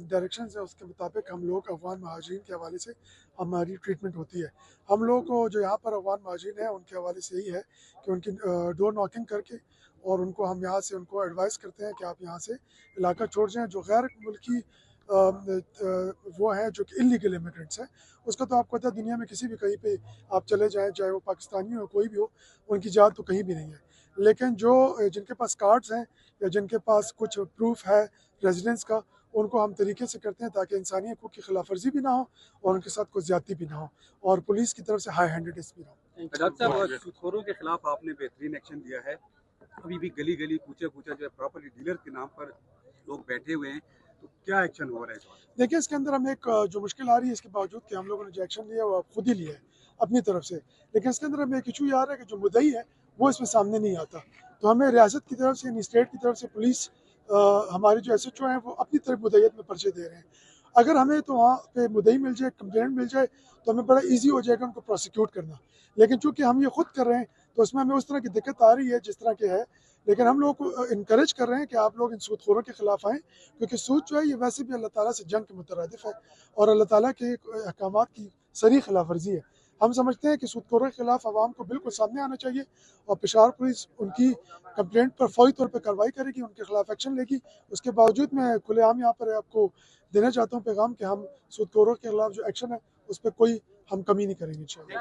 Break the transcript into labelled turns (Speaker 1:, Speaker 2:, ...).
Speaker 1: Direction है उसके मुताबिक हम लोग अफगान महाजिरीन के हवाले से हमारी ट्रीटमेंट होती है। हम लोग को जो यहाँ पर अफगान महाजिरीन हैं उनके हवाले से यही है कि उनकी डोर नॉकिंग करके और उनको हम यहाँ से उनको एडवाइस करते हैं कि आप यहाँ से इलाका छोड़ जाएँ। जो गैर मुल्की वो हैं जो कि इलीगल इमिग्रेंट्स हैं, उसका तो आपको पता है दुनिया में किसी भी कहीं पे आप चले जाएँ, चाहे वो पाकिस्तानी हो कोई भी हो, उनकी जात तो कहीं भी नहीं है। लेकिन जो जिनके पास कार्ड्स हैं या जिनके पास कुछ प्रूफ है रेजिडेंस का, उनको हम तरीके से करते हैं ताकि इंसानी हकूक़ की खिलाफ वर्जी भी ना हो और उनके साथ कोई ज्यादती भी ना हो और पुलिस की तरफ से हाई हैंडेडनेस भी ना हो।
Speaker 2: डॉक्टर साहब, सूदखोरों के खिलाफ आपने बेहतरीन एक्शन लिया है। अभी भी गली गली कूचे कूचे जो है प्रॉपर्टी डीलर के नाम पर लोग बैठे हुए हैं, तो क्या एक्शन हो रहा है इस बात?
Speaker 1: देखिए, इसके अंदर हम एक जो मुश्किल आ रही है इसके बावजूद कि हम लोगों ने जो एक्शन लिया है वो खुद ही लिया है अपनी तरफ से, लेकिन इसके अंदर हमें एक इशू ये आ रहा है कि जो मुद्दई है वो इसमें सामने नहीं आता। तो हमें रियासत की तरफ से यानी स्टेट की तरफ से पुलिस हमारे जो SHO हैं वो अपनी तरफ मुद्दईयत में पर्चे दे रहे हैं। अगर हमें तो वहाँ पे मुद्दई मिल जाए, कंप्लेंट मिल जाए, तो हमें बड़ा ईजी हो जाएगा उनको प्रोसिक्यूट करना। लेकिन चूंकि हम ये खुद कर रहे हैं तो उसमें हमें उस तरह की दिक्कत आ रही है जिस तरह की है। लेकिन हम लोग को इनकरेज कर रहे हैं कि आप लोग इन सूदखोरों के खिलाफ आएँ, क्योंकि सूद जो है ये वैसे भी अल्लाह ताला से जंग के मुतरादिफ है और अल्लाह ताला के अहकामात की सरी खिलाफ वर्जी है। हम समझते हैं कि सूदखोरों के खिलाफ आवाम को बिल्कुल सामने आना चाहिए और पेशावर पुलिस उनकी कंप्लेंट पर फौरी तौर पर कार्रवाई करेगी, उनके खिलाफ एक्शन लेगी। उसके बावजूद मैं खुलेआम यहाँ पर आपको देना चाहता हूँ पैगाम कि हम सूदखोरों के खिलाफ जो एक्शन है उस पर कोई हम कमी नहीं करेंगे इंशाल्लाह।